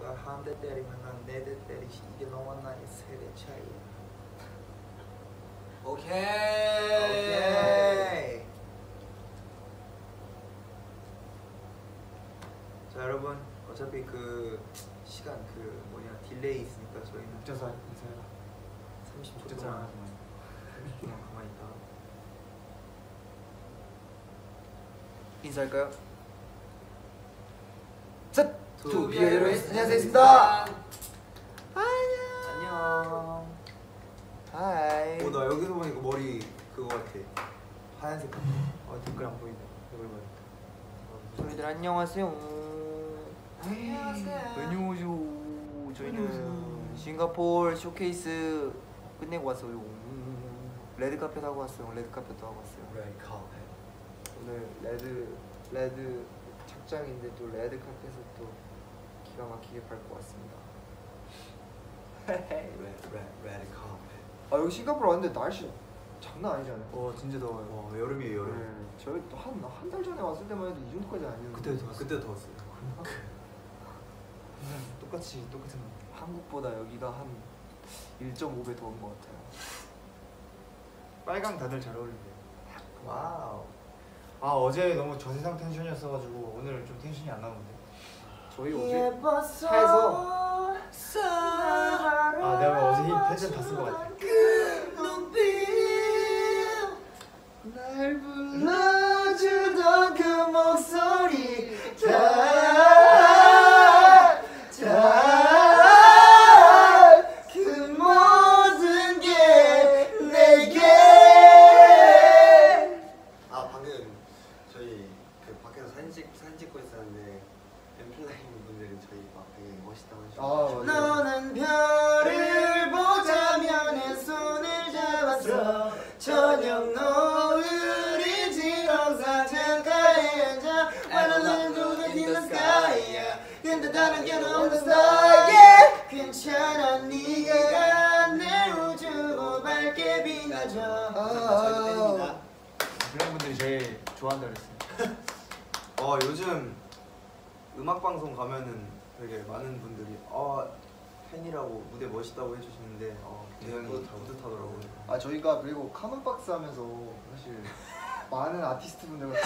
너가 한 대 때리면 난 네 대 때리지. 이게 너와 나의 세대 차이야. 오케이. 자 여러분 어차피 그 시간 그 뭐냐 딜레이 있으니까 저희는 붙여서 인사해라. 30초 동안 30초만 가만히 있다가 인사할까요? 셋! 투비 여러분 안녕하세요. 안녕. 하이. 나 여기서 보니까 머리 그거 같아. 하얀색 같아. 댓글 안 보이네. 댓글 보니까. 저희들 안녕하세요. 안녕하세요. 저희는 싱가포르 쇼케이스 끝내고 왔어요. 레드카펫 하고 왔어요. 레드카펫도 하고 왔어요. 오늘 레드 착장인데 또 레드카펫을 또 기가 막히게 밟고 왔습니다. 아 여기 싱가포르 왔는데 날씨 장난 아니잖아요. 진짜 더워요. 여름이에요 여름. 네, 저희 또 한 달 전에 왔을 때만 해도 이 정도까지 아니었는데 그때 더웠어요. 똑같은 한국보다 여기가 한 1.5배 더운 것 같아요. 빨강 다들 잘 어울린대요. 와우. 어제 너무 저세상 텐션이었어가지고 오늘 좀 텐션이 안 나오는데. 저희 어제 차에서 내가 어제 텐션 다 쓴 것 같아. 날 불러주던 그 목소리 그 모든 게 내게 방금 저희 그 밖에서 사진 찍고 있었는데 엠플라잉 분들이 저희 막 되게 멋있다고 하시고 너는 별을 보자면 내 손을 잡았어 저녁 노을이 지는 사장가에 앉아 완전한 눈을 in the sky 근데 다른 게 없는 스타일 괜찮아 네가 내 우주로 밝게 빛나줘 저희도 팬입니다. 그런 분들이 제일 좋아한다 그랬어요. 요즘 음악 방송 가면은 되게 많은 분들이 팬이라고 무대 멋있다고 해주시는데 굉장히 뿌듯하더라고요. 저희가 그리고 카논박스 하면서 사실 많은 아티스트 분들과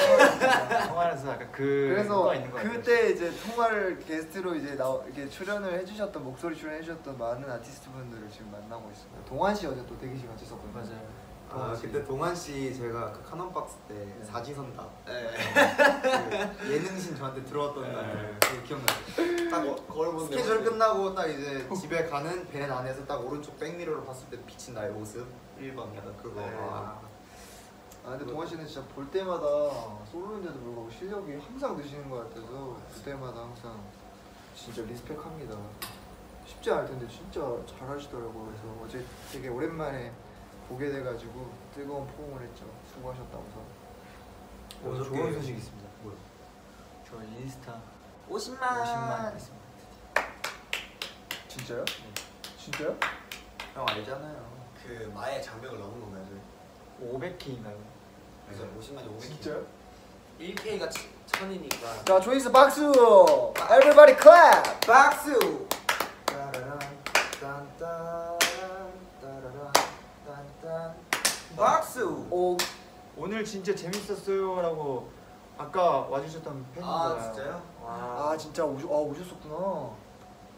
통화하면서 약간 그래서 효과가 있는 것 같아요. 그때 이제 통화를 게스트로 이제 이렇게 출연을 해주셨던 목소리 출연해주셨던 많은 아티스트 분들을 지금 만나고 있습니다. 동환 씨 어제 또 대기실 같이 있었거든요. 맞아요. 그때 동환 씨 제가 그 카논박스 때 사지선답 그 예능신 저한테 들어왔던 날 되게 기억나요. 딱 거울 보는데 스케줄 끝나고 딱 이제 집에 가는 밴 안에서 딱 오른쪽 백미러로 봤을 때 비친 나의 모습 1번 약간 그거. 근데 동환 씨는 진짜 볼 때마다 솔로인데도 불구하고 실력이 항상 느시는 것 같아서 그때마다 항상 진짜 리스펙합니다. 쉽지 않을 텐데 진짜 잘하시더라고요. 그래서 어제 되게 오랜만에 보게 돼가지고 뜨거운 포옹을 했죠. 수고하셨다고서. 오늘 어저께 좋은 소식이 있습니다. 뭐요? 저 인스타 50만 했습니다. 진짜요? 진짜요? 형 알잖아요. 그 마의 장벽을 넘은 건가요 저희? 500K인가요? 그래서 50만이 500K. 진짜요? 1K가 1000이니까. 자, 조이스 박수! Everybody clap! 박수! 따라란 딴딴 따라란 딴딴 박수! 오늘 진짜 재밌었어요라고 아까 와주셨던 팬분들. 진짜요? 진짜 오셨었구나.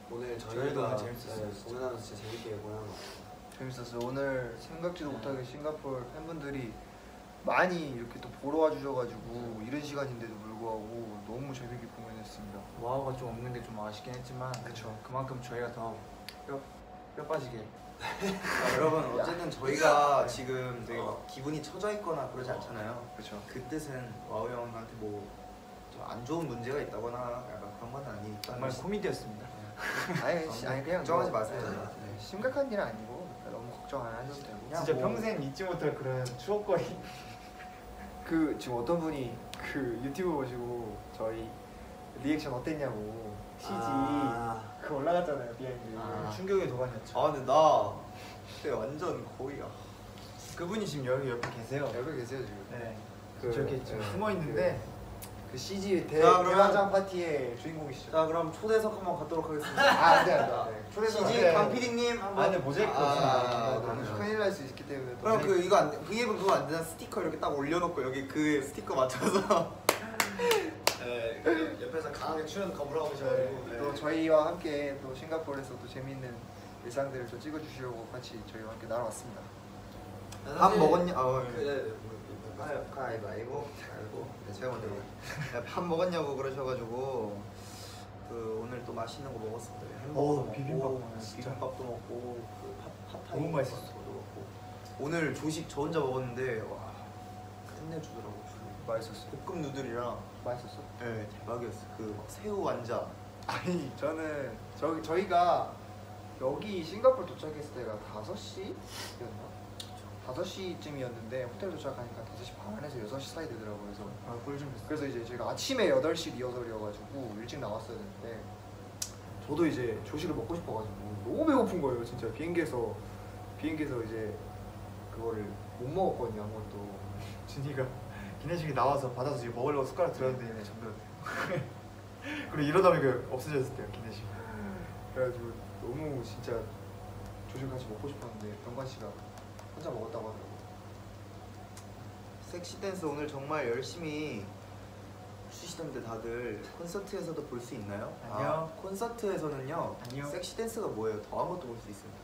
오늘 저희도 오늘 재밌었어요. 공연하면서 진짜 재밌게 공연한 것 같아요. 재밌었어요. 오늘 생각지도 못하게 싱가포르 팬분들이 많이 이렇게 또 보러 와주셔가지고 이른 시간인데도 불구하고 너무 재밌게 공연했습니다. 와우가 좀 없는 게 좀 아쉽긴 했지만 그쵸. 그만큼 저희가 더 뼈 빠지게. 여러분 어쨌든 저희가 지금 되게 막 기분이 처져 있거나 그러지 않잖아요. 그렇죠. 그 뜻은 와우 형한테 뭐 안 좋은 문제가 있다거나 약간 그런 건 아니니까. 정말 코미디였습니다. 아니 그냥 걱정하지 뭐, 마세요. 네, 심각한 일은 아니고 너무 걱정 안 하셔도 되고. 진짜 뭐, 평생 잊지 못할 그런 추억거리. 그 지금 어떤 분이 그 유튜브 보시고 저희 리액션 어땠냐고 CG 그거 올라갔잖아요 비하인드. 충격의 도가니였죠. 근데 나 그때 완전 거의 그분이 지금 여기 옆에 계세요. 여기 계세요 지금. 네. 그, 저렇게 지금 네. 숨어 있는데 그 CG 자, 그러면- 대화장 파티의 주인공이시죠. 자 그럼 초대석 한번 갖도록 하겠습니다. 안돼. 초대석 CG 강 PD님 한번. 아니, 모자이크 없으면 큰일 날 수 있기 때문에. 또. 그럼 그 이거 안 V앱은 그거 안 되나 스티커 이렇게 딱 올려놓고 여기 그 스티커 맞춰서. 네, 그 옆에서 강하게 출연 거부를 하고 계셔가지고 네. 또 저희와 함께 또 싱가포르에서 또 재밌는 일상들을 좀 찍어주시려고 같이 저희와 함께 날아왔습니다. 밥 먹었냐? 가위바위보 네, 제가 먼저 먹어요. 밥 먹었냐고 그러셔가지고 그 오늘 또 맛있는 거 먹었습니다. 햄버거 비빔밥 먹고 진짜. 비빔밥도 먹고 그 팟타이 너무 맛있었어. 것도 먹고 오늘 조식 저 혼자 먹었는데 와 끝내주더라고. 맛있었어. 볶음 누들이랑 맛있었어? 네 대박이었어. 그 막 새우 완자. 아니 저는 저희가 여기 싱가포르 도착했을 때가 5시였나? 5시쯤이었는데 호텔 도착하니까 5시 반에서 6시 사이 되더라고요. 그래서 꿀좀 그래서 이제 저희가 아침에 8시 리허설이어가지고 일찍 나왔어야 되는데 저도 이제 조식을 먹고 싶어가지고 너무 배고픈 거예요. 진짜 비행기에서 이제 그거를 못 먹었거든요. 아무것도. 준이가 기내식이 나와서 받아서 지금 먹으려고 숟가락 들었는데 잠들었대요. 그리고 이러다 보니까 없어졌을 때요 기내식. 그래가지고 너무 진짜 조식 같이 먹고 싶었는데 병관 씨가 혼자 먹었다고 하더라고요. 섹시 댄스 오늘 정말 열심히 추시던데 다들 콘서트에서도 볼 수 있나요? 아니요. 콘서트에서는요. 아니요. 섹시 댄스가 뭐예요? 더한 것도 볼 수 있습니다.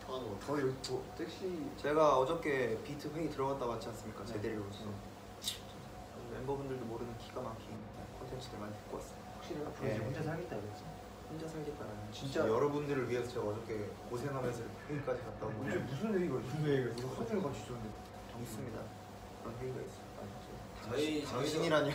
더하는 거 저 여기 뭐 섹시 제가 어저께 비트 회의 들어갔다 왔지 않습니까? 제대리로서 멤버분들도 모르는 기가 막힌 콘텐츠들 많이 듣고 왔어요. 확실히 앞으로 이제 혼자 살겠다 그랬지. 혼자 살겠다는 진짜. 여러분들을 위해서 제가 어저께 고생하면서 회의까지 갔다 온 거예요. 무슨 회의가 있어? 무슨 회의가 있어? 하루 종일 같이 있었는데. 있습니다. 그런 회의가 있어요. 저희 당신이라뇨?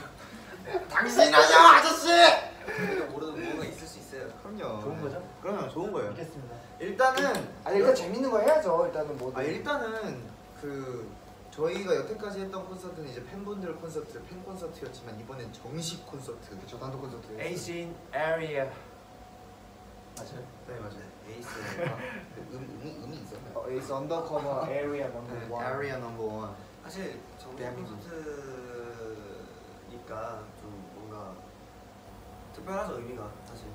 당신이라뇨 아저씨! 저희가 모르는 뭐가 있을 수 있어요. 그럼요. 좋은 거죠? 그럼요, 좋은 거예요. 알겠습니다. 일단은 아니 일단 재밌는 거 해야죠. 일단은 뭐. 일단은 그 저희가 여태까지 했던 콘서트는 이제 팬분들 콘서트, 팬 콘서트였지만 이번엔 정식 콘서트. 그쵸 단독 콘서트. 에이신 에리아 맞아요? 네 맞아요. 에이스 음이 있었나요? 에이스 언더커버 에리아 넘버 네, 1. 아리아 넘버 원. 사실 정식 대한민국. 콘서트니까 좀 뭔가 특별하죠. 의미가 사실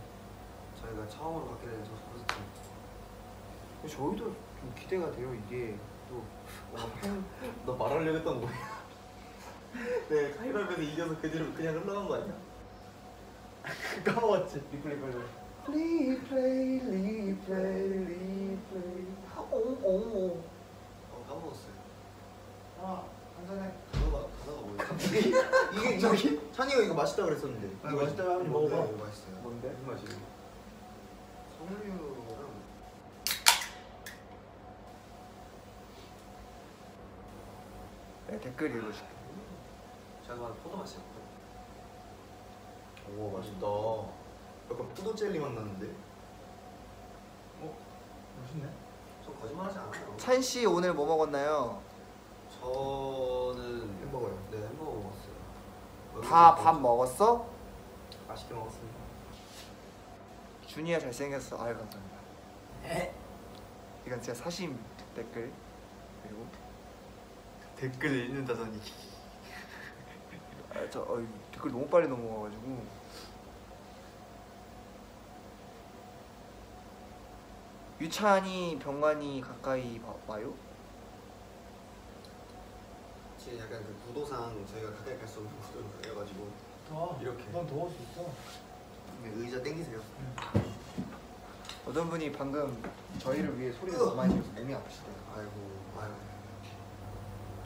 저희가 처음으로 갖게 되는 정식 콘서트. 저희도 좀 기대가 돼요. 이게 또 너 말하려고 했던 거야? 네 가위바위보에서 이겨서 그 뒤로 그냥 흘러간 거 아니야? 까먹었지. 리플레이 걸려. 리플레이 오오오 까먹었어요. 한잔해. 단어가 뭐예요? 이게 저기 찬이가 이거 맛있다 그랬었는데. 이거 맛있다고 하면 먹어봐. 이거 맛있어요. 뭔데? 무슨 맛이에요? 석류랑 네, 댓글 읽어줄게. 제가 좋아하는 포도 맛이에요. 오 맛있다. 약간 포도 젤리 맛 나는데? 맛있네. 저 거짓말하지 않아요. 찬 씨 오늘 뭐 먹었나요? 저는 햄버거요. 네 햄버거 먹었어요. 다 밥 먹었어? 맛있게 먹었습니다. 준이야 잘생겼어. 아유 감사합니다. 이건 진짜 사심 댓글. 그리고 댓글 읽는다더니. 댓글 너무 빨리 넘어가가지고. 유찬이 병관이 가까이 와요? 지금 약간 그 구도상 저희가 가까이 갈 수 없는 구도여가지고 더워. 이렇게. 넌 더울 수 있어. 네, 의자 땡기세요. 어떤 분이 방금 저희를 위해 소리를 너무 많이 지르서 몸이 아프시대요.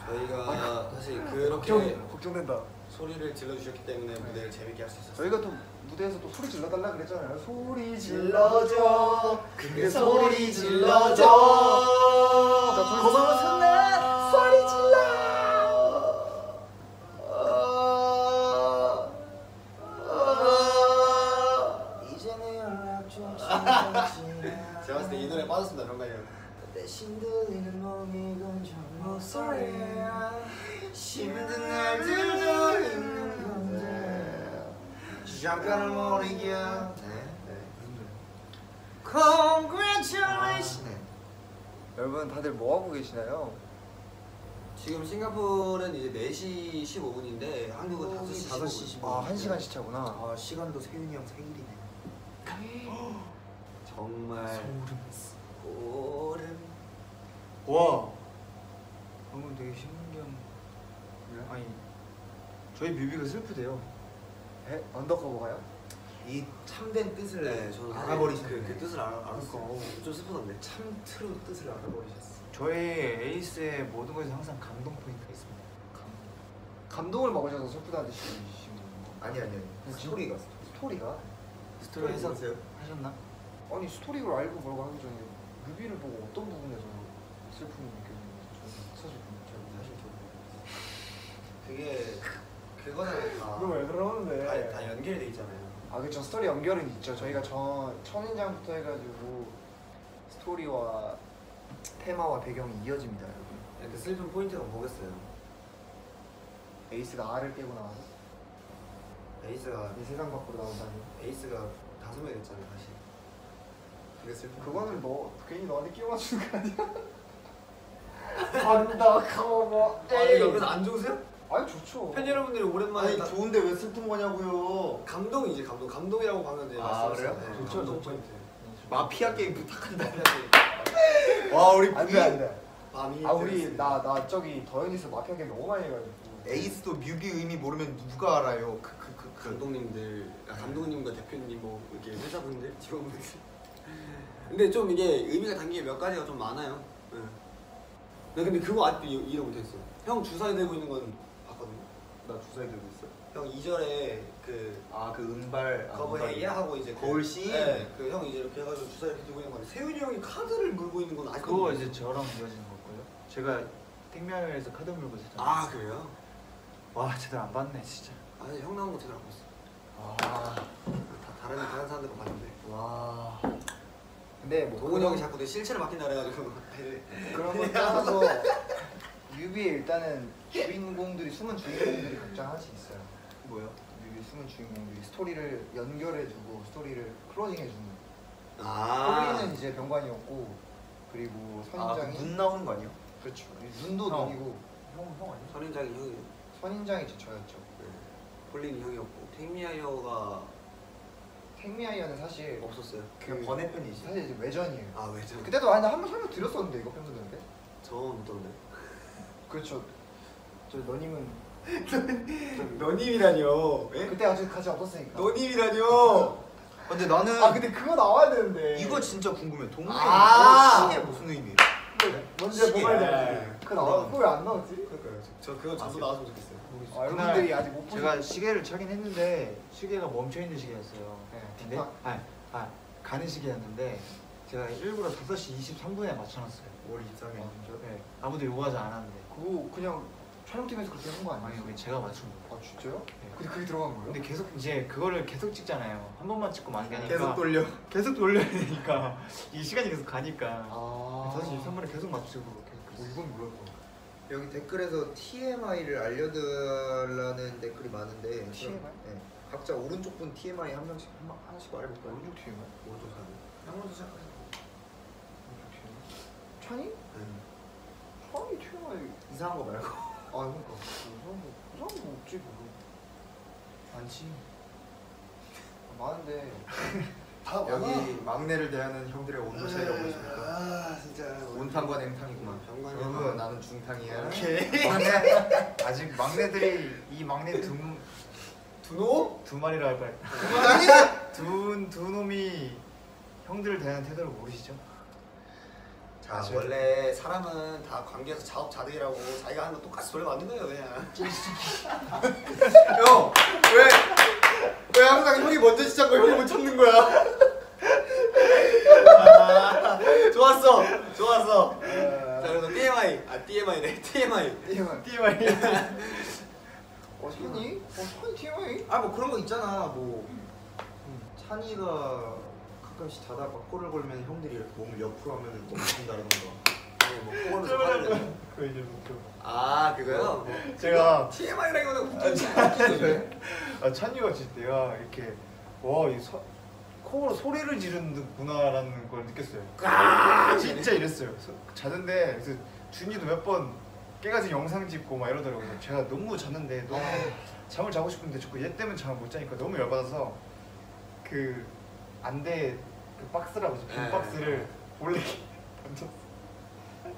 저희가 사실 그렇게 걱정된다. 소리를 질러주셨기 때문에 무대를 재밌게 할 수 있었어요. 저희가 또 무대에서 또 소리 질러달라 그랬잖아요. 소리 질러줘. 근데 소리 질러줘. 고마워 순나 소리 질러. 이제는 연락 좀 제가 봤을 때 이 노래 빠졌습니다. 병관이 형. 대신 들리는 몸이 건전 목소리야. 힘든 날들도 있는 건데 잠깐은 못 이겨. Congratulations. 여러분 다들 뭐 하고 계시나요? 지금 싱가포르는 이제 4시 15분인데 한국은 5시 15분. 아 1시간 시차구나. 아 시간도 세윤이 형 생일이네. 정말 소름. 와 방금 되게 신기한. 아니 저희 뮤비가 슬프대요. 에? 언더커버가요? 이 참된 뜻을 네, 저는 알아버리셨네. 그 뜻을 알았어요. 그러니까. 좀 슬프던데. 참 트루 뜻을 알아버리셨어. 저희 에이스의 모든 것에 항상 감동 포인트가 있습니다. 감동을 먹으셔서 슬프다는 뜻이신 거. 아니 스토리가 스토리가? 스토리 해석 해보세요. 하셨나? 아니 스토리를 알고 뭐라고 하기 전에 뮤비를 보고 어떤 부분에서 슬픔을 느꼈는지 저는 사실 잘 그게 그거는 그거 왜 그러는데? 다 연결돼 있잖아요. 아 그쵸 스토리 연결은 있죠. 저희가 첫인장부터 해가지고 스토리와 테마와 배경이 이어집니다 여러분. 그 슬픈 포인트가 뭐겠어요? 에이스가 알을 깨고 나와서 에이스가 이 세상 밖으로 나온다니. 에이스가 5명 됐잖아요 다시. 그게 슬픈. 그거는 너 괜히 너한테 끼워 맞추는 거 아니야? 언더커버 아니 그래서 안 좋으세요? 아니 좋죠. 팬 여러분들이 오랜만에 아니 다 좋은데 왜 슬픈 거냐고요. 감동이지 감동이라고 방금 이제 아, 말씀하셨어요. 그래요? 네, 좋죠, 감동 좋죠. 포인트. 마피아 게임 부탁한다. 마피아 와 우리 안돼 안돼. 밤이 아 우리 나 저기 더현이서 마피아 게임 너무 많이 해가지고. 에이스도 뮤비 의미 모르면 누가 알아요? 감독님들, 감독님과 대표님 뭐 이렇게 회사분들, 직원분들. 근데 좀 이게 의미가 담긴 게 몇 가지가 좀 많아요. 네. 나 근데 그거 아직도 이해 못했어. 형 주사위 들고 있는 건 봤거든요. 나 주사위 들고 있어. 형 2절에 그 그 은발 거부해야 하고 이제 거울 씬? 네, 그 형 이제 이렇게 해가지고 주사위 이렇게 들고 있는 건데 세윤이 형이 카드를 물고 있는 건 아직도 그거 모르겠어요. 이제 저랑 이어지는 거고요. 제가 택면에서 카드 물고 있었잖아요. 아 그래요? 와 제대로 안 봤네 진짜. 아니 형 나온 거 제대로 안 봤어. 와. 다른 사람들 거 봤는데. 와. 근데 뭐 동훈이 형이 자꾸 내 실체를 맡긴다 그래가지고. 그런 거 떠나서 뮤비에 일단은 주인공들이 숨은 주인공들이 각자 하나씩 있어요. 뭐요? 뮤비 숨은 주인공들이 스토리를 연결해주고 스토리를 클로징해주는. 아. 폴리는 이제 병관이었고 그리고 선인장이 눈 나오는 거 아니야? 그렇죠. 눈도 형. 눈이고 형 아니야? 선인장이 형이에요. 선인장이 제 저였죠. 네. 폴린이 형이었고 택미아이어가 택미아이어는 사실 없었어요. 그 번외편이지. 사실 이제 외전이에요. 아 왜죠? 그때도 한번 설명 드렸었는데 이거 팬분들한테. 저못 들었네. 그렇죠. 저 너님은 너님이라뇨? 그때 아직 같이 없었으니까. 너님이라뇨? 근데 나는 아 근데 그거 나와야 되는데. 이거 진짜 궁금해. 동생 시계 무슨 의미예요? 뭔지 시계. 뭐가 네. 돼? 그거 나와. 그거 왜 안 나왔지? 그러니까요. 저 그거 저도 나왔으면 좋겠어요. 아, 여러분들이 아직 못 보신. 제가 시계를 차긴 했는데 시계가 멈춰 있는 시계였어요. 네. 근데 가는 시계였는데 제가 일부러 5시 23분에 맞춰놨어요. 월 이상에. 네. 아무도 요구하지 않았는데. 그거 그냥 촬영팀에서 그렇게 한 거 아니에요? 아니 왜 제가 맞춘 거예요. 아 진짜요? 네. 근데 그게 들어간 거예요? 근데 계속 이제 그거를 계속 찍잖아요. 한 번만 찍고 만개니까 계속 돌려. 계속 돌려야 되니까 이 시간이 계속 가니까 아. 5시 23분에 계속 맞추고 이건 몰랐어. 여기 댓글에서 TMI를 알려달라는 댓글이 많은데 TMI? 네. 각자 오른쪽 분 TMI 한 명씩 하나씩 말해볼까요? 오른쪽 팀이야? 오른쪽 사람. 형 먼저 시작하세요. 오른쪽 팀? 찬이? 네. 찬이 팀이 이상한 거 말고. 아 그러니까 그 사람 뭐 없지 그거. 많지. 많은데 다 여기 막내를 대하는 형들의 온도 차이가 보이십니까? 아 진짜. 온탕과 냉탕이구만. 병관이 여러분 나는 중탕이야. 아직 막내들이 이 막내 두노? 두 마리라 할 뻔. 두 놈이 형들을 대하는 태도를 모르시죠? 자 원래 사람은 다 관계에서 자업자득이라고 자기가 하는 거 똑같이 돌려 맞는 거예요 그냥. 형! 왜 항상 형이 먼저 시작하고 형이 못 참는 거야? 좋았어. 자 그래서 TMI네. TMI. TMI. 찬이? 찬이 팀이? 아 뭐 그런 거 있잖아. 뭐 찬이가 가끔씩 자다가 코를 걸면 형들이 이렇게 몸을 옆으로 하면 멈춘다던가. 뭐 코걸면서 화를 내고. 그 이제 목표. 아 그거요? 제가 TMI라기보다 웃기지. 찬이가 진짜 이렇게 코로 소리를 지르는구나라는 걸 느꼈어요. 진짜 이랬어요. 자는데 그래서 준이도 몇 번 깨가지고 영상 찍고 막 이러더라고요. 제가 너무 잤는데 너무 잠을 자고 싶은데 자꾸 얘 때문에 잠을 못 자니까 너무 열받아서 그 안대 그 박스라고 하죠. 빈 박스를 몰래 던졌어.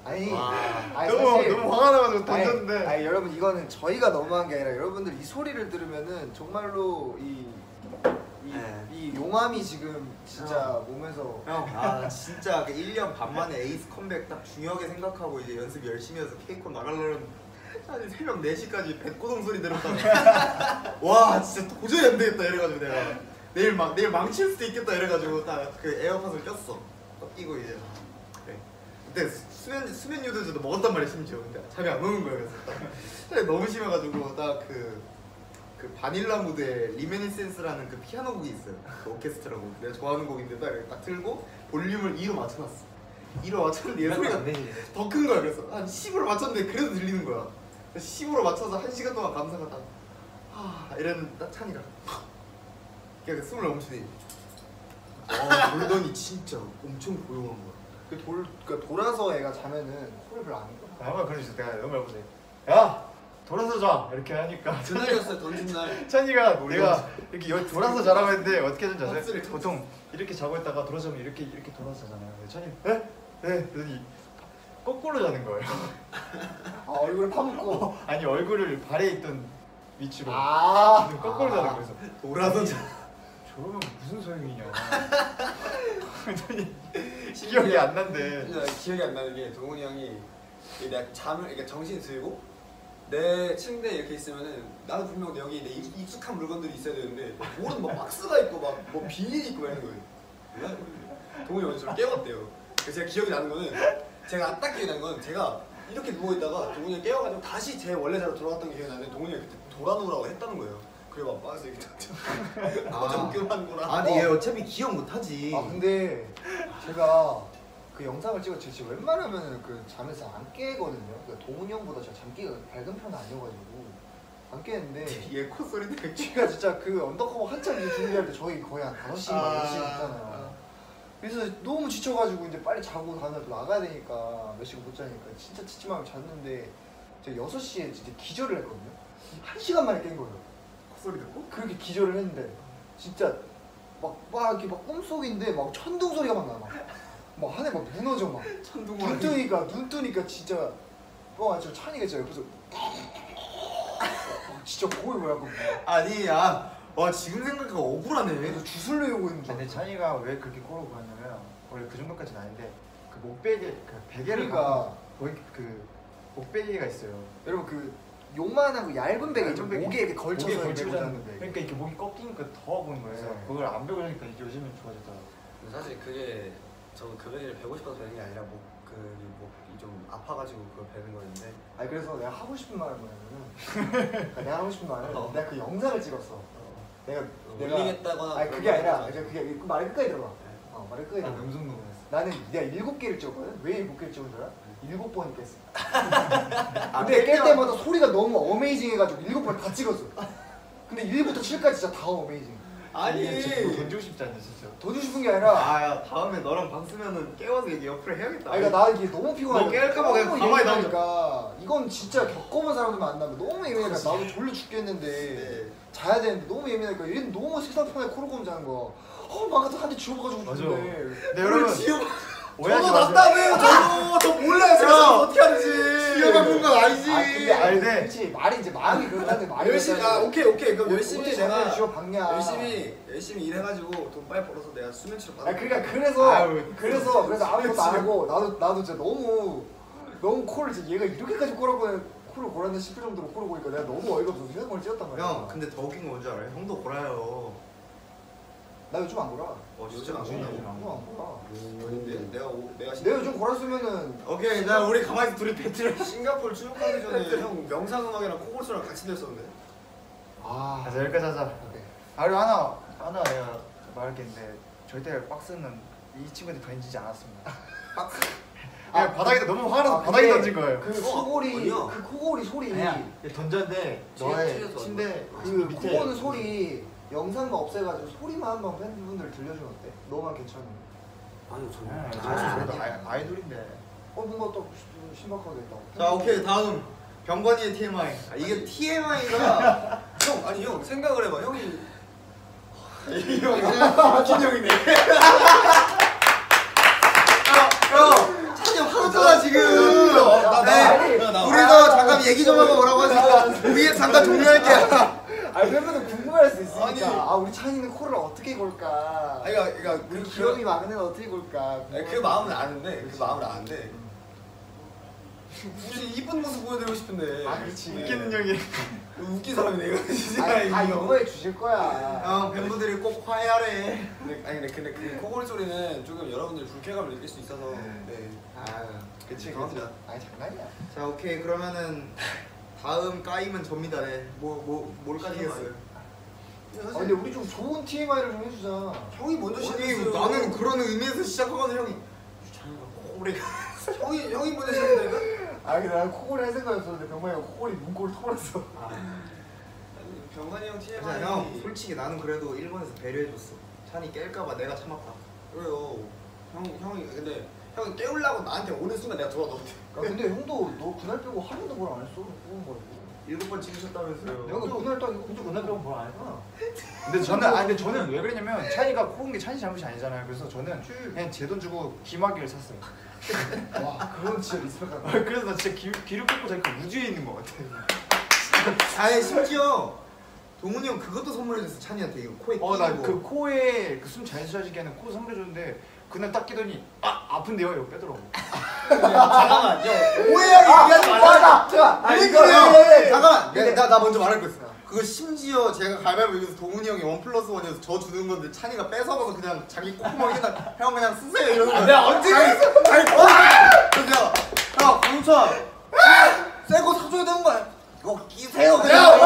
아니, 너무 화가 나가지고 던졌는데. 아니 여러분 이거는 저희가 너무한 게 아니라 여러분들 이 소리를 들으면은 정말로 이 용암이 지금 진짜 몸에서 형, 진짜 그 1년 반 만에 에이스 컴백 딱 중요하게 생각하고 이제 연습 열심히 해서 케이콘 나가려면 한 새벽 4시까지 배꼽동 소리 들었다가 와 진짜 도저히 안 되겠다 이래가지고 내가 내일 망칠 수도 있겠다 이래가지고 딱 그 에어팟을 꼈어. 끼고 이제 그래. 그때 수면 유도제도 먹었단 말이야 심지어. 근데 잠이 안 오는 거야. 그래서 너무 심해가지고 딱 그 바닐라 무드에 리메니센스라는 그 피아노 곡이 있어요. 그 오케스트라고 내가 좋아하는 곡인데 딱 틀고 볼륨을 2로 맞춰놨어. 2로 맞췄는데 얘 소리가 더 큰 거야. 그래서 한 10으로 맞췄는데 그래도 들리는 거야. 10으로 맞춰서 1시간 동안 감상하다 이랬는데 딱 찬이가 그냥 숨을 멈추더니 돌더니 진짜 엄청 고요한 거야. 그러니까 돌아서 애가 자면은 코를 별로 안 껴. 아마 그러지. 내가 너무 열받아. 야 돌아서 자 이렇게 하니까 그날이었어요. 던진 날. 찬이가 내가 이렇게 돌아서 자라고 했는데 어떻게 하는지 아세요? 박스를 보통 이렇게 자고 있다가 돌아서면 이렇게 돌아서 자잖아요. 찬이 네? 그러더니 거꾸로 자는 거예요. 얼굴을 파묻고. 아니 얼굴을 발에 있던 위치로 거꾸로 자는 거예요. 돌아서 자. 저러면 무슨 소용이냐. 그랬더니 기억이 안 난대. 기억이 안 나는 게 동훈이 형이 내가 그러니까 정신이 들고 내 침대에 이렇게 있으면은 나도 분명 여기 내 익숙한 물건들이 있어야 되는데 모르는 막 박스가 있고 막 뭐 비닐이 있고 이런 거예요. 동훈이 형이 저를 깨웠대요. 그래서 제가 기억이 나는 거는 제가 딱 기억이 나는 건 제가 이렇게 누워 있다가 동훈이 형이 깨워가지고 다시 제 원래 자리로 돌아갔던 게 기억이 나는데 동훈이 형이 그때 돌아놓으라고 했다는 거예요. 그리고 막 박스 이렇게 좀 교환구나. 아니 얘 어차피 기억 못하지. 근데 제가 그 영상을 찍었지. 진짜 웬만하면 그 잠에서 안 깨거든요. 그러니까 동훈이 형보다 제가 잠기가 밝은 편은 아니어가지고 안 깨는데 얘 콧소리 되게 제가 진짜 그 언더커버 한참 이제 준비할 때 저희 거의 한 5시인가 6시 있잖아요. 그래서 너무 지쳐가지고 이제 빨리 자고 다음날 또 나가야 되니까 몇 시간 못 자니까 진짜 지치만 잤는데 제가 6시에 진짜 기절을 했거든요. 1시간 만에 깬 거예요. 콧소리 듣고? 그렇게 기절을 했는데 진짜 막 이렇게 막 꿈속인데 막 천둥 소리가 막 나. 막 하늘 막 무너져 막. 눈 뜨니까 진짜 저 찬이가 진짜 옆에서 진짜 거의 뭐야 그거. 아니야. 와 지금 생각하니까 억울하네. 그래서 주술려고 있는 줄. 근데 찬이가 왜 그렇게 꼬르고 갔냐면 원래 그 정도까지는 아닌데 그 목베개 그 베개를 그러니까 그 목베개가 있어요. 여러분 그 요만한 그 얇은 베개 있죠. 목에 이렇게 걸쳐서 목에 메고 자는 베개. 그러니까 이렇게 목이 꺾이니까 더 보는 거예요. 네. 그걸 안 배고 자니까 이게 요즘엔 좋아졌더라고요. 사실 그게 저는 그 베개를 베고 싶어서 베는 게 아니라 목이 좀 아파가지고 그걸 베는 거였는데. 아니 그래서 내가 하고 싶은 말은 뭐냐면은 그러니까 내가 하고 싶은 말은 내가 그 영상을 찍었어. 내가 올리겠다거나. 아니 그게 아니라 그게 말을 끝까지 들어봐. 말을 끝까지 들어봐. 명성도 했어. 나는 내가 7개를 찍었거든. 왜 7개를 찍은 줄 알아? 7번 깼어. 아, 근데 깰 때마다 소리가 너무 어메이징해가지고 7번 다 찍었어. 근데 1부터 7까지 진짜 다 어메이징. 아니 뭐 던지고 싶지 않냐 진짜. 더 주고 싶은 게 아니라 야 다음에 너랑 방 쓰면은 깨워서 이게 옆으로 해야겠다. 그러니까 나 이게 너무 피곤하니까 너 깰까 봐 그냥 가만히 예민하니까 이건 진짜 겪어본 사람들만 안 나면 너무 예민하니까 나도 졸려 죽겠는데 자야 되는데 너무 예민하니까 얘는 너무 세상 편하게 코르고 자는 거야. 망가서 한 대 지워가지고 맞아. 죽는데. 근데 여러분 오해하지 저거 마세요. 났다며요. 저 몰라요. 제가 어떻게 하는지. 지어가는 건 아니지. 근데 아니, 근데 그렇지 말이 이제 마음이 그렇다는데 말이 열심히 그렇다는데 오케이 그럼 열심히 내가 지워 박냐. 열심히 일해가지고 돈 빨리 벌어서 내가 수면치료 받아. 그러니까 그래서 아유, 그래서 아무것도 안 하고 나도 진짜 너무 코를 진짜 얘가 이렇게까지 코를 골았나 싶을 정도로 코를 고니까 내가 너무 어이가 없어서 휴대폰을 찍었단 말이야. 형 근데 더 웃긴 건 뭔지 알아요? 형도 골아요. 나 요즘 안 골아. 진짜 안 요즘 골아. 안 골아. 아닌데 내가 내가 요즘 골았으면은 오케이 나 우리 가만히 둘이 배틀을. 싱가포르 출국하기 전에 형 명상음악이랑 코골소랑 같이 들었었는데. 자 여기까지 하자. 오케이. 아리고 하나 내가 말할 게 있는데 절대 박스는 이 친구한테 던지지 않았습니다. 그냥 바닥에 너무 화나서 바닥에 근데 던진 거예요. 그 코골이 아니야. 그 코골이 소리 던졌는데 너의 침대 그 밑에 코고는 소리 영상만 없애가지고 소리만 한번 팬분들 들려주면 어때? 너만 괜찮으면. 아니요 저는 사실 그래도 아이돌인데 뭔가 또 심각하겠다. 자 오케이 다음 병건이의 TMI. 이게 TMI가 형 아니 형 생각을 해봐 형이 이 형이 웃긴 형이네. 형 찬이 형 화났잖아 지금. 우리도 잠깐 얘기 좀 하고 오라고 하니까 우리 잠깐 종료할게요. 아니 팬분들 궁금해할 수 있으니까. 아니. 우리 찬이는 코를 어떻게 골까? 그러니까 우리 귀염이 막내는 어떻게 골까? 그 마음은 아는데 그 마음은 아는데 굳이 이쁜 모습 보여드리고 싶은데 그렇지. 웃기는 형이 웃긴 사람이네 이거 진짜 다 형. 이거에 주실 거야. 형 팬분들이 꼭 화해하래. 근데 그 코골이 소리는 조금 여러분들 불쾌감을 느낄 수 있어서 네. 그치. 죄송합니다. 아니 장난이야. 자 오케이 그러면은 다음 까임은 접니다. 네. 뭘까지 했어요? 근데 우리 좀 좋은 TMI를 좀 해주자. 형이 먼저 아니 시작했어요. 나는 그런 의미에서 시작하거든 형이. 찬이가 코골이가. 형이 먼저 시작했다니까? 근데 난 코골이 할 생각이었었는데 병만이가 코골이 문골을 털었어. 병관이 형 TMI 자, 형 솔직히 나는 그래도 일본에서 배려해줬어. 찬이 깰까봐 내가 참았다. 그래요. 형이 근데 형이 깨우려고 나한테 오는 순간 내가 돌아 넣었대. 근데 형도 너 그날 빼고 한 번도 뭘 안 했어. 뽑은 거라고. 7번 찍으셨다면서요. 내가 그날 딱 이거 그날 빼고 뭘 안 했구나. 근데 저는 왜 그랬냐면 찬이가 코은 게 찬이 잘못이 아니잖아요. 그래서 저는 그냥 제 돈 주고 귀마개를 샀어요. 와 그건 진짜 리스펙한다. 그래서 나 진짜 귀를 꽂고 자기가 우주에 있는 것 같아. 아예 심지어 동훈이 형 그것도 선물해줬어 찬이한테 이거 코에 끼고. 나 그 코에 숨 잘 쉬어지게 하는 코 선물해줬는데 그날 딱 끼더니 아픈데요? 이거 빼더라고. 잠깐만 오해하게 얘기하지 말라. 잠깐. 잠깐만 나 먼저 말할 거 있어. 그거 심지어 제가 가위바위보 이겨서 동훈이 형이 1+1이어서 저 주는 건데 찬이가 뺏어가서 그냥 자기 콧구멍에 형 그냥 쓰세요 이러는 거야. 내가 언제 그랬어? 그래서 야 강우찬 새거 사줘야 되는 거 아니야? 이거 끼세요 그냥.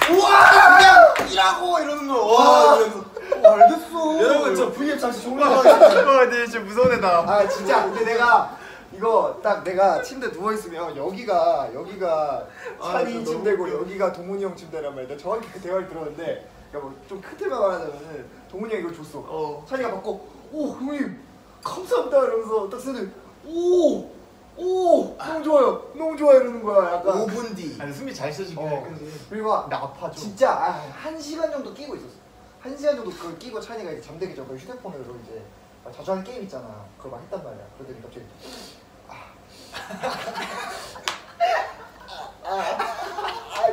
우와 그냥 끼라고 이러는 거야. 와 이러면서 알겠어. 여러분 저 V앱 잠시 종료하고 근데 진짜 무서운 애다. 진짜 근데 내가 이거 딱 내가 침대 누워 있으면 여기가 찬이 진짜 침대고 너무 여기가 동훈이 형 침대란 말이야. 내가 정확히 그 대화를 들었는데 그러니까 뭐좀 큰 틀만 말하자면은 동훈이 형이 이걸 줬어. 찬이가 받고 오 형님 감사합니다 이러면서 딱 쓰는 오 너무 좋아요 이러는 거야. 약간 5분 뒤. 아니 숨이 잘 쉬어지긴 해. 그리고 막 근데 아파 좀. 진짜 1시간 정도 끼고 있었어. 1시간 정도 그걸 끼고 찬이가 이제 잠들기 전에 휴대폰으로 이제 자주 하는 게임 있잖아. 그걸 막 했단 말이야. 그러더니 갑자기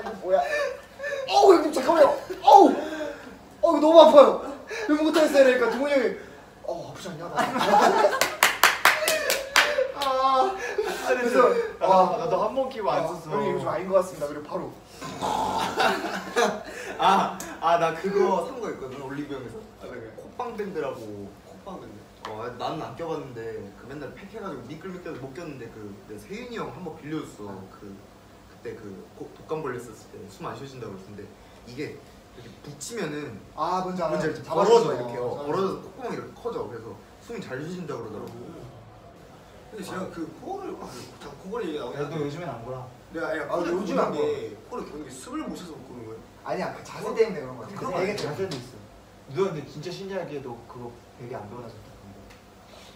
이거 뭐야? 형님 잠깐만요. 이거 너무 아파요. 왜 못하겠어요? 그러니까 동훈이 형이 아프지 않냐? 그래서 나도 한 번 끼고 안 썼어. 형님 이거 좀 아닌 것 같습니다. 그리고 바로 나 그거 산 거 있거든 올리브영에서. 콧방 밴드라고. 콧방 근데 나는 안 껴봤는데 그 맨날 팩해가지고 미끌미끌 못 꼈는데 내 세윤이 형 한 번 빌려줬어. 그때 독감 걸렸었을 때 숨 안 쉬어진다고 그랬는데 이게 이렇게 붙이면은 뭔지 알아. 뭔지 알지? 벌어져 이렇게 벌어져서 콧구멍이 이렇게 커져. 그래서 숨이 잘 쉬어진다고 그러더라고. 근데 제가 그 코를 코골이 얘기 나오긴 너 하는데 요즘엔 안 거라. 내가 요즘 요즘 안 안게 코를 겨누게 숨을 못 쉬어서 못 끄는 거예요. 아니야 그 자세 때문에 그런 거야. 그런 그 거 되게 아니야? 자세도 있어. 너 근데 진짜 신기하게 너 그거 되게 안 변하셨다.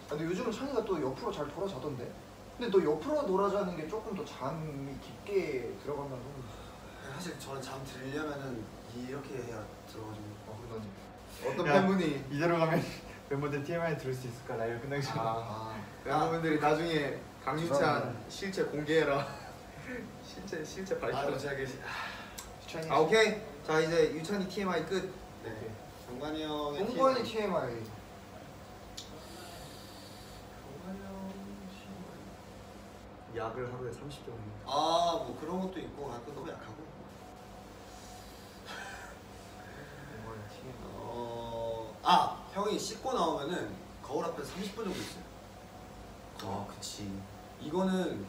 근데 요즘은 찬이가 또 옆으로 잘 돌아자던데. 근데 너 옆으로 돌아자는 게 조금 더 잠이 깊게 들어간다는 거. 사실 저는 잠 들려면은 이렇게 해야 들어가지고. 어떤 야, 팬분이 이대로 가면 멤버들 TMI 들을 수 있을까? 라이브 끝나기 전에. 멤버분들이 나중에 강유찬 죄송합니다. 실체 공개해라. 실체 이거 밝혀라. 제가 추천이. 오케이. 자 이제 유찬이 TMI 끝. 네. 정관이 형의 동관이 TMI. 약을 하루에 30병. 뭐 그런 것도 있고 또 너무 약하고. 형이 씻고 나오면은 거울 앞에서 30분 정도 있어요. 그치. 이거는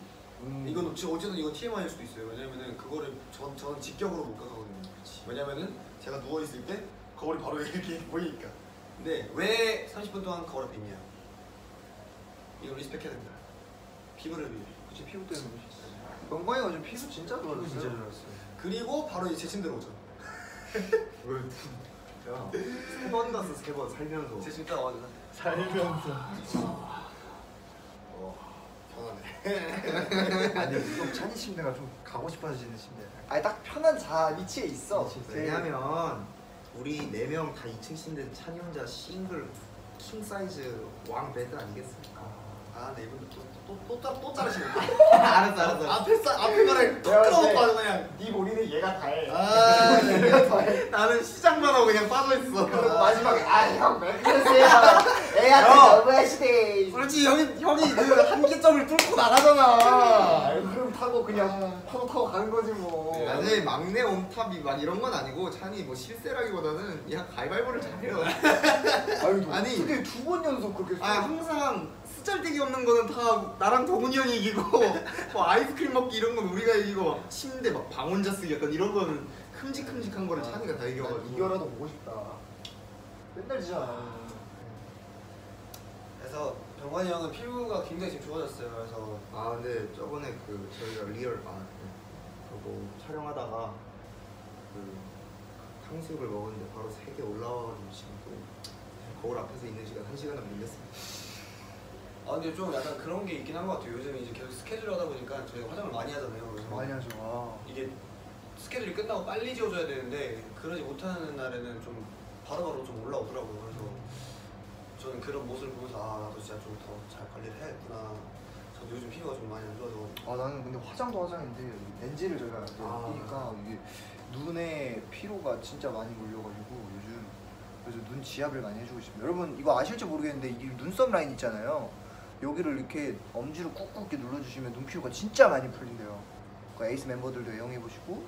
이건 어쨌든 이건 TMI일 수도 있어요. 왜냐면은 그거를 저는 직격으로 못 가거든요. 왜냐면은 제가 누워 있을 때 거울이 바로 이렇게 보이니까. 근데 왜 30분 동안 거울 앞에 있냐? 이거 리스펙해야 됩니다. 피부를 위해. 그치 피부 때문에. 영광이가 요즘 피부 진짜 좋아졌어요. 진짜 좋았어. 그리고 바로 이제 제 침대로 오죠. 야, 3번 갔어 3번 살면서. 제 침대 와가지고. 살면서. 아니 좀 찬이 침대가 좀 가고 싶어지는 침대. 아니 딱 편한 위치에 있어. 왜냐면 우리 4명 다 2층 침대 찬이 혼자 싱글 킹 사이즈 왕 베드 아니겠습니까? 아, 네, 이분 또 자르시네. 알았어. 앞에 거를 툭 끊어놓고 그냥. 네 머리는 얘가 다 해. 아, 얘가 다 해. 나는 시작만 하고 그냥 빠져있어. 그리고 마지막에 형 왜 그러세요? 애한테 너무하시네. 솔직히 형이 그 한계점을 뚫고 나가잖아. 아유, 그럼 타고 그냥 파도 타고 가는 거지 뭐. 아니 막내 온탑이 막 이런 건 아니고 찬이 뭐 실세라기보다는 그냥 가위바위보를 잘해요. 아니, 근데 2번 연속 그렇게. 아 항상 쓰잘데기 없는 거는 다 나랑 동훈이 형이 이기고 뭐 아이스크림 먹기 이런 건 우리가 이기고 막 침대 막 방 혼자 쓰기 약간 이런 거는 큼직큼직한 거를 찬이가 다 이겨가지고. 이겨라도 보고 싶다. 맨날 지잖아. 그래서 병관이 형은 피부가 굉장히 지금 좋아졌어요. 그래서 아 근데 저번에 그 저희가 리얼 그거 촬영하다가 그 탕수육을 먹었는데 바로 3개 올라와가지고 지금 또 거울 앞에서 있는 시간 1시간은 밀렸습니다. 아 근데 좀 약간 그런 게 있긴 한 것 같아요. 요즘 이제 계속 스케줄 하다 보니까 저희가 화장을 많이 하잖아요. 그래서 많이 하죠. 이게 스케줄이 끝나고 빨리 지워줘야 되는데 그러지 못하는 날에는 좀 바로바로 좀 올라오더라고요. 그래서 저는 그런 모습을 보면서 아 나도 진짜 좀 더 잘 관리를 해야겠구나. 저도 요즘 피부가 좀 많이 안 좋아서. 아 나는 근데 화장도 화장인데 렌즈를 저희가 끼니까 이게 눈에 피로가 진짜 많이 몰려가지고 요즘 그래서 눈 지압을 많이 해주고 싶습니다. 여러분 이거 아실지 모르겠는데 이 눈썹 라인 있잖아요. 여기를 이렇게 엄지로 꾹꾹 이렇게 눌러주시면 눈 피로가 진짜 많이 풀린대요. 그 에이스 멤버들도 애용해보시고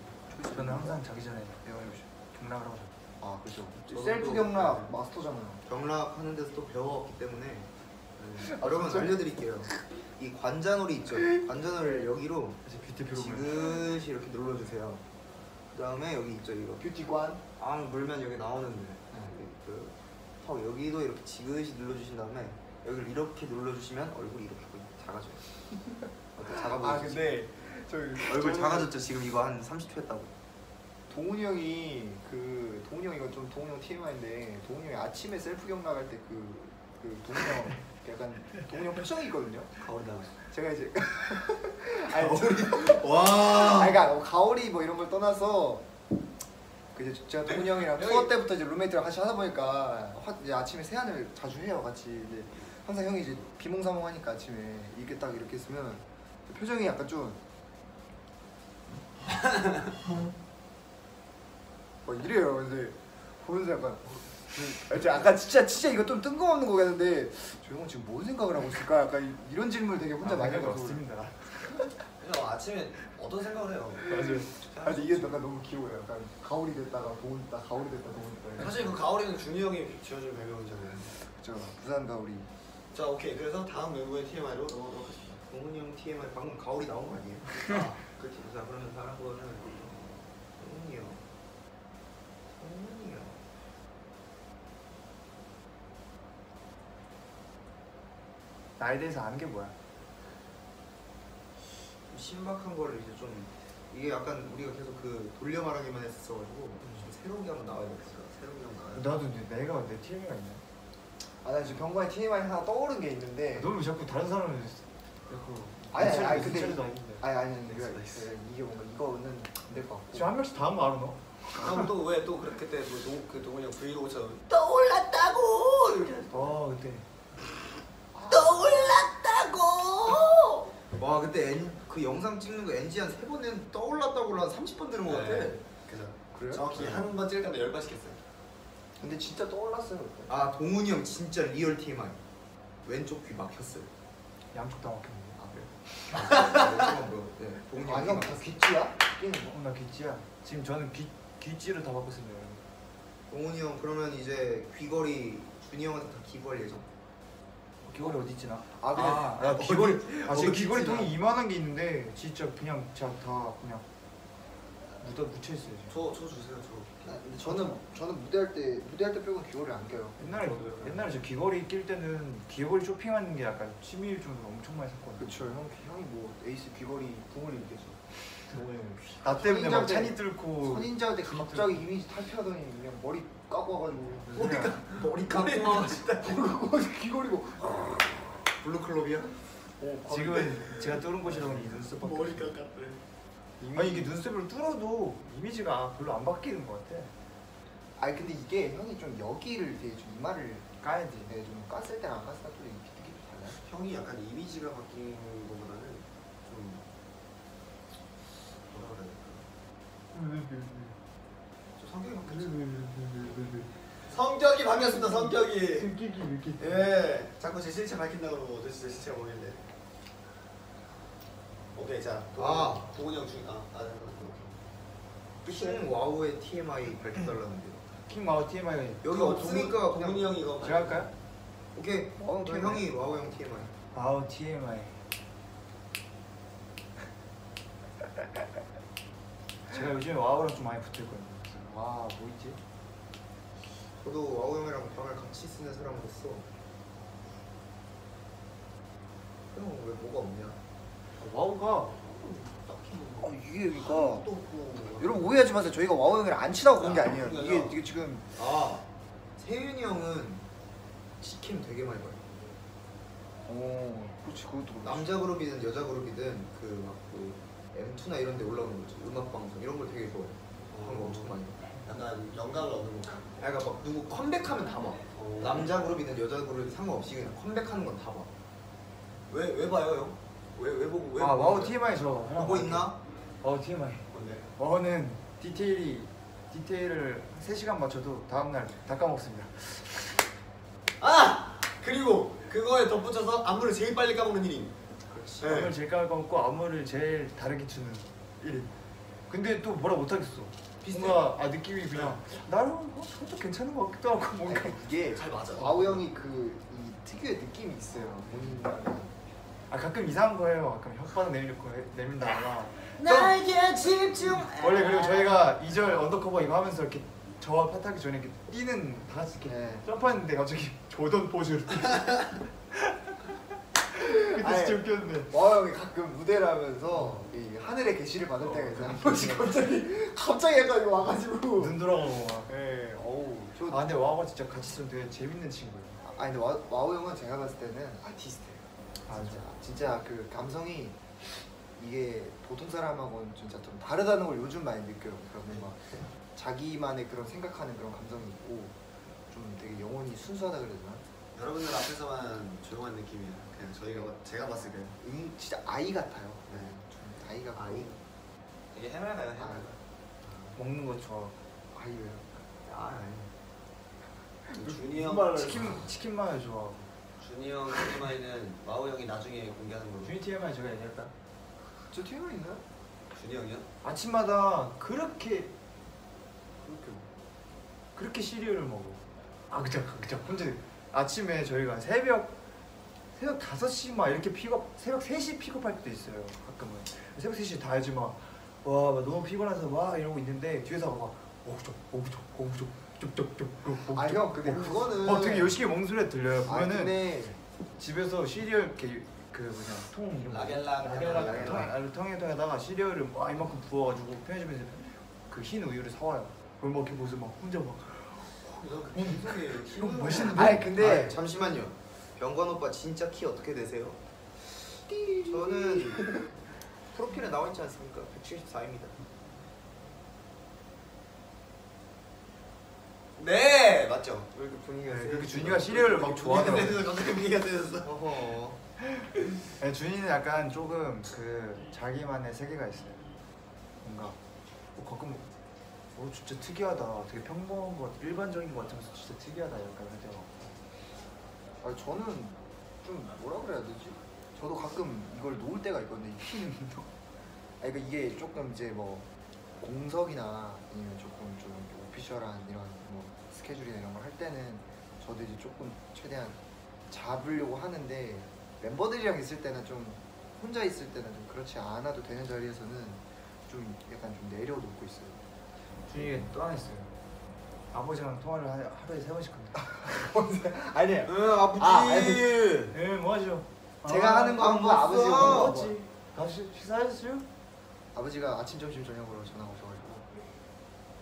저는 항상 자기 전에 애용해보시고 경락을 하고. 아 그렇죠. 저도 셀프 또- 경락 마스터잖아요. 경락하는 데서 또 배워왔기 때문에 아, 여러분 진짜? 알려드릴게요. 이 관자놀이 있죠? 관자놀을 여기로 이제 뷰티 피로를. 지그시 이렇게 눌러주세요. 그 다음에 여기 있죠 이거 뷰티관. 물면 여기 나오는데 여기도 이렇게 지그시 눌러주신 다음에 여기를 이렇게 눌러주시면 얼굴이 이렇게 작아져요. 어때? 작아 보이죠? 아 근데 저희 얼굴 작아졌죠? 지금 이거 한 30초 했다고. 동훈이 형이 동훈이 형 이거 좀 동훈이 형 TMI인데 동훈이 형이 아침에 셀프 경락할 때 동훈이 형 약간 동훈이 형 표정이 있거든요. 가오리 나왔어. 제가 이제 와. 그러니까 가오리 뭐 이런 걸 떠나서 그 이제 제가 동훈이 형이랑 투어 때부터 이제 룸메이트랑 같이 하다 보니까 이제 아침에 세안을 자주 해요 같이. 근데 항상 형이 이제 비몽사몽하니까 아침에 이렇게 딱 이렇게 했으면 표정이 약간 좀 이래요. 근데 보면서 약간 아까 진짜 이거 좀 뜬금없는 거였는데 저 형은 지금 뭔 생각을 하고 있을까? 약간 이런 질문을 되게 혼자 많이 해가지고. 없습니다. 그래서 아침에 어떤 생각을 해요? 맞아요. 아 근데 이게 약간 너무 귀여워요. 약간 가오리 됐다가 동훈 있다, 가오리 됐다 동훈 있다. 사실 그 가오리는 준이 형이 지어준 별명이잖아요. 저 부산 가오리. 자 오케이 그래서 다음 멤버의 TMI로 넘어가도록 하겠습니다. 동훈이 형 TMI 방금 가오리 나온 거 아니에요? 아, 그렇지. 자 그러면 다른 거는 동훈이 형. 나에 대해서 아는 게 뭐야? 좀 신박한 거를 이제 좀 이게 약간 우리가 계속 그 돌려 말하기만 했었어가지고 좀 새로운 게 한번 나와야 되겠어요. 새로운 게 한번 나와야 돼. 나도 근데 내가 내 TMI가 있네. 나 지금 병관에 TMI 하나 떠오른 게 있는데. 너는 왜 자꾸 다른 사람을 자꾸 아니 근데 차례도 아닌데. 아니 이게 뭔가 이거는 안 될 것 같고. 지금 한 명씩 다 한 거 알아 너? 그럼 또 왜 또 그때 그 동훈이 형 브이로그처럼 떠올랐다고 이렇게 그때. 떠올랐다고. 와 그때 그 영상 찍는 거 NG 한 3번 떠올랐다고 한 30번 들은 거 같아. 그죠. 그래요? 정확히 한 번 찍을 때마다 10번씩 했어요. 근데 진짜 떠올랐어요 그때. 아 동훈이 형 진짜 리얼 TMI. 왼쪽 귀 막혔어요. 양쪽 다 막혔는데. 네, 동훈이 형. 아형 다 귀찌야? 끼는 거? 나 귀찌야. 지금 저는 귀찌를 다 바꿨습니다. 동훈이 형 그러면 이제 귀걸이 준이 형한테 다 기부할 예정. 귀걸이 어디 있지 나? 아 근데 나 귀걸이. 지금 어디 귀걸이 있지, 통이 이만한 게 있는데 진짜 그냥 제가 다 그냥 묻혀 있어요. 지금. 저 주세요 저. 근데 저는 무대할 때 빼고는 귀걸이 안 껴요. 옛날에 저 귀걸이 낄 때는 귀걸이 쇼핑하는 게 약간 취미일 정도로 엄청 많이 샀거든요. 그쵸 형이 뭐 에이스 귀걸이 붕을 일으켰어. 나 때문에 막 선인장 때- 찬이 뚫고. 선인장 때 갑자기 이미지 탈피하더니 그냥 머리 까고 와가지고 머리 감고 진짜 귀걸이고 블루클럽이야? 지금은 제가 뚫은 곳이라고 이 눈썹밖에 머리 없어요. 깎았대. 아니 이게 눈썹을 뚫어도 이미지가 별로 안 바뀌는 것 같아. 아니 근데 이게 형이 좀 여기를 되게 좀 이마를 까야지. 되게 좀 깠을 때랑 안 깠을 때랑 또 느낌이 좀 달라요. 형이 약간 이미지가 바뀐 것보다는 좀 뭐라 그래야 될까? 좀 성격이 바뀌었죠. 성격이 바뀌었습니다. 성격이. 성격이 이렇게. 예. 자꾸 제 실체 밝힌다고 그러고 어제 제 실체가 뭐길래. 오케이 자. 동훈이 형 중. 킹 와우의 TMI 밝혀달라는데요. 킹 마우 TMI. 여기 없으니까 그냥 동훈이 형이 이거. 제가 할까요? 오케이. 와우 그럼 TMI. 형이 와우 형 TMI. 마우 TMI. 제가 요즘에 와우랑 좀 많이 붙었거든요. 와, 뭐 있지? 저도 와우 형이랑 방을 같이 쓰는 사람으로서 형 왜 뭐가 없냐? 와우가 이게 그러니까 또 없고. 여러분 오해하지 마세요. 저희가 와우 형이랑 안 친하고 그런 게 아니에요. 그러니까요. 이게 지금 세윤이 형은 치킨 되게 많이 봐요. 그렇지 그것도 그렇지. 남자 그룹이든 여자 그룹이든 그 M2나 이런 데 올라오는 거죠. 음악 방송 이런 걸 되게 좋아해요. 그런 거 엄청 많이 봐요. 약간 영감을 얻는 거. 그러니까 막 누구 컴백하면 다 봐. 남자 그룹이든 여자 그룹이든 상관없이 그냥 컴백하는 건 다 봐. 왜 봐요 형? 왜 보고 왜? 아, 보고 와우 봐요? TMI 저 보고 있나? 와우 TMI. 뭔데? 와우는 디테일을 3시간 맞춰도 다음날 다 까먹습니다. 그리고 그거에 덧붙여서 안무를 제일 빨리 까먹는 1인. 그렇지. 안무를 제일 까먹고 안무를 제일 다르게 추는 1인. 근데 또 뭐라 못하겠어. 비슷해. 뭔가 느낌이 그냥 나름 저도 괜찮은 것 같기도 하고 뭔가 이게 잘 맞아. 와우 형이 그 이 특유의 느낌이 있어요. 본인 가끔 이상한 거예요. 가끔 혓바닥 내밀다가 나에게 집중. 원래 그리고 저희가 2절 언더커버 이거 하면서 이렇게 저와 파트하기 전에 이렇게 뛰는 다 같이 이렇게 네. 점프하는데 갑자기 조던 포즈를 그때 아니, 진짜 웃겼는데 와우 형이 가끔 무대를 하면서 이 하늘의 계시를 받을 때가 있어요. 한 번씩 갑자기 약간 와가지고. 눈 돌아가고 막. 네, 어우 저. 아 근데 와가 진짜 같이 있으면 되게 재밌는 친구예요. 아니 근데 와우 형은 제가 봤을 때는 아티스트예요. 진짜 그 감성이 이게 보통 사람하고는 진짜 좀 다르다는 걸 요즘 많이 느껴요. 그러니까 뭔가 자기만의 그런 생각하는 그런 감성이 있고 좀 되게 영혼이 순수하다 그래야 되나? 여러분들 앞에서만 조용한 느낌이야. 그냥 제가 봤을 때 진짜 아이 같아요. 네. 좀 아이가 아이? 되게 해맑아요. 해맑아. 먹는 거 좋아. 아이예요. 준이 형 치킨 마요 좋아. 준이 형 TMI는 와우 형이 나중에 공개하는 걸로. 준이 TMI 제가 얘기할까? 저 TMI 있나요? 준이 형이요? 아침마다 그렇게 시리얼을 먹어. 그쵸 혼자 아침에 저희가 새벽 5시 막 이렇게 새벽 3시 픽업할 때도 있어요. 가끔은 새벽 3시 다 해지 막 너무 피곤해서 막 이러고 있는데 뒤에서 막 오구적 쪽쪽쪽 아 형 근데 그거는 되게 열심히 먹는 소리가 들려요. 아 보면은 근데 집에서 시리얼 이렇게 통 이런 거 라겔라 통에다가 시리얼을 막 이만큼 부어가지고 편의점에서 그 흰 우유를 사와요. 그걸 막 이렇게 보면서 막 혼자 막 형 멋있는데? 아니 근데 잠시만요. 병관 오빠 진짜 키 어떻게 되세요? 저는 프로필에 나와 있지 않습니까? 174입니다. 네 맞죠. 왜 이렇게 분위기가 그렇게 준이가 시리얼을 막 좋아하더라고. 갑자기 분위기가 세졌어. 어허. 준이는 약간 조금 그 자기만의 세계가 있어요. 뭔가 가끔 진짜 특이하다. 되게 평범한 것 같아. 일반적인 것 같으면서 진짜 특이하다. 약간 그래서 아니 저는 좀 뭐라 그래야 되지? 저도 가끔 이걸 놓을 때가 있거든요. 이 피는 거. 아니 그러니까 이게 조금 이제 뭐 공석이나 아니면 조금 좀 오피셜한 이런 뭐 스케줄이나 이런 걸 할 때는 저도 이제 조금 최대한 잡으려고 하는데 멤버들이랑 있을 때는 좀 혼자 있을 때는 좀 그렇지 않아도 되는 자리에서는 좀 약간 좀 내려놓고 있어요. 준이가 또 하나 있어요. 아버지랑 통화를 하루에 3번씩 합니다. 아니에요. 응 아버지. 아니. 네, 뭐 하죠? 제가 하는 거 하고 봤어. 아버지가 하는 거 뭐지? 다시 식사하셨어요? 아버지가 아침, 점심, 저녁으로 전화 오셔가지고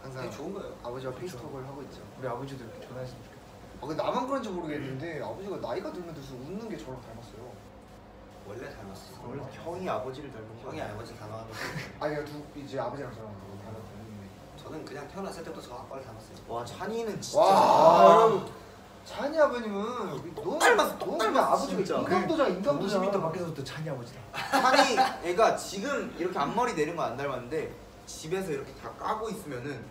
항상 되게 좋은 거예요. 아버지와 그쵸. 페이스톡을 하고 있죠. 우리 아버지도 이렇게 전화했으면 좋겠다. 근데 나만 그런지 모르겠는데 아버지가 나이가 들면 들수록 웃는 게 저랑 닮았어요. 원래 닮았어. 원래 형이 아버지를 닮은 거. 형이 아버지 닮아가는 아니 이제 아버지랑 저랑 닮았어요. 저는 그냥 태어났을 때부터 저 아빠를 닮았어요. 와 찬이는 진짜. 와 여러분 찬이 아버님은 너무 닮았어, 너무 닮았어, 그냥 아버지가 진짜. 인감도장 50m 밖에서부터 찬이 아버지다. 찬이 애가 지금 이렇게 앞머리 내린 거 안 닮았는데 집에서 이렇게 다 까고 있으면은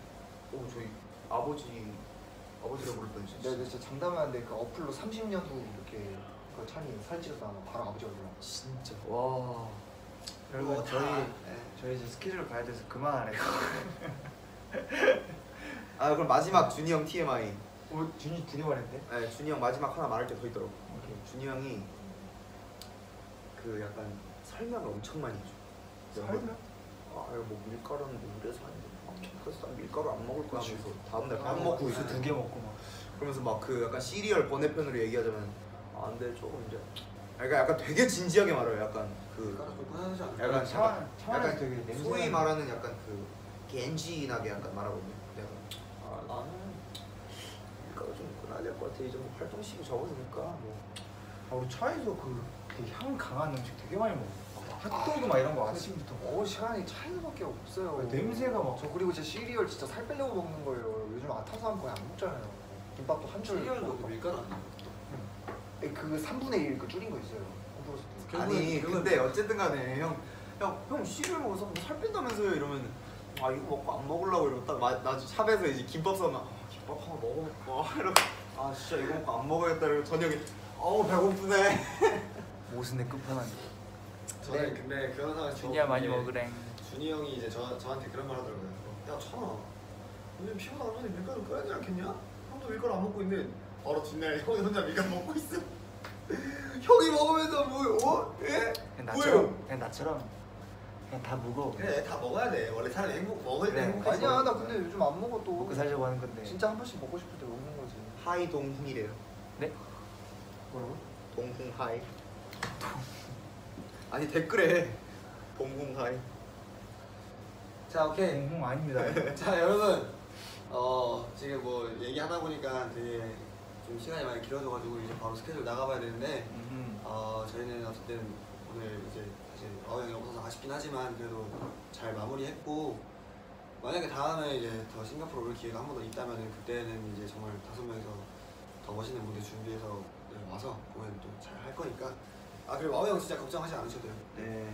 저희 아버지라고 부를 뻔했어. 내가 진짜 장담하는데 그 어플로 30년 후 이렇게 그 찬이 사진 찍어서 나면 바로 아버지가 올라. 진짜 와. 여러분 다, 저희 이제 스케줄 가야 돼서 그만하래요. 아 그럼 마지막 준이 형 TMI. 준이 말했대? 네, 준이 형 마지막 하나 말할 게 더 있더라고. 준이 형이 그 약간 설명을 엄청 많이 해줘. 설명? 아 이거 뭐 밀가루는 뭐 이래서 안 돼. 그래서 난 밀가루 안 먹을 거야 그치. 하면서 다음날 밥 아, 먹고 고수 있어. 2개 먹고 막. 그러면서 막 그 약간 시리얼 번외편으로 얘기하자면 안 돼 조금 이제. 그러니까 약간 되게 진지하게 말해요. 약간 그 가루 좀 꺼내지 않나? 약간 차원에서 되게 냄새. 소위 말하는 약간 그 겐지나게 약간 말하거든요. 내가 나는 밀가루 좀 끊어야 될 것 같아. 이제 뭐 활동식이 접어드니까 뭐. 우리 차에서 그향 강한 음식 되게 많이 먹어. 핫도그 막 이런 거 아침부터. 시간이 차이밖에 없어요. 냄새가 막. 저 그리고 제 시리얼 진짜 살 빼려고 먹는 거예요. 요즘 아타산 거의 안 먹잖아요. 김밥도 한 줄. 시리얼도 그 밀가루 아니야? 그 3분의 1 그 줄인 거 있어요. 아니 근데 어쨌든 간에 형 시리얼 먹어서 뭐 살 뺀다면서요 이러면 아 이거 먹고 안 먹으려고 이러고 딱 나 샵에서 이제 김밥 사면 김밥 하나 먹어볼까 이러고 아 진짜 이거 먹고 안 먹어야겠다 이러고 저녁에 배고프네. 모순의 끝판왕. 저는 근데 그런 상황에서 준이야 많이 먹으래. 준이 형이 이제 저한테 그런 말 하더라고요. 야 천아, 요즘 피곤하면 밀가루 끓여야 되지 않겠냐? 형도 밀가루 안 먹고 있는데 바로 뒷날 형이 혼자 밀가루 먹고 있어. 형이 먹으면서 뭐 예? 그냥 나처럼 그냥 다 묵어. 그래 다 먹어야 돼. 원래 사람이 먹을 때 그래. 행복하지. 아니야 나 근데 요즘 안 먹어 또. 먹고 살려고 하는 건데. 진짜 한 번씩 먹고 싶을 때 먹는 거지. 하이 동훈이래요. 네? 뭐라고? 동훈 하이. 아니 댓글에 동훈 하이. 자 오케이. 아닙니다. 자 여러분 지금 뭐 얘기하다 보니까 되게 좀 시간이 많이 길어져가지고 이제 바로 스케줄 나가봐야 되는데 저희는 어쨌든 오늘 이제 사실 형이 없어서 아쉽긴 하지만 그래도 잘 마무리했고 만약에 다음에 이제 더 싱가포르 올 기회가 한 번 더 있다면 그때는 이제 정말 5명이서 더 멋있는 무대 준비해서 와서 공연 또 잘 할 거니까 그리고 형 진짜 걱정하지 않으셔도 돼요. 네.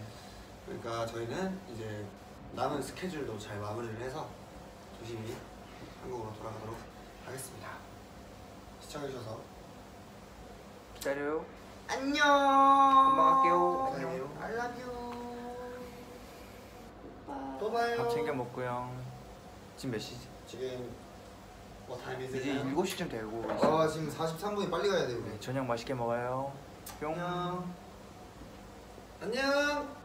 그러니까 저희는 이제 남은 스케줄도 잘 마무리를 해서 조심히 한국으로 돌아가도록 하겠습니다. 시청해주셔서 기다려요. 안녕. 금방 할게요. 안녕. I love you. 또 봐요. 밥 챙겨 먹고요. 지금 몇 시지? 지금 뭐 타임 이제 이제 7시쯤 되고 지금 43분이 빨리 가야 돼 우리. 저녁 맛있게 먹어요. 뿅. 안녕. 안녕.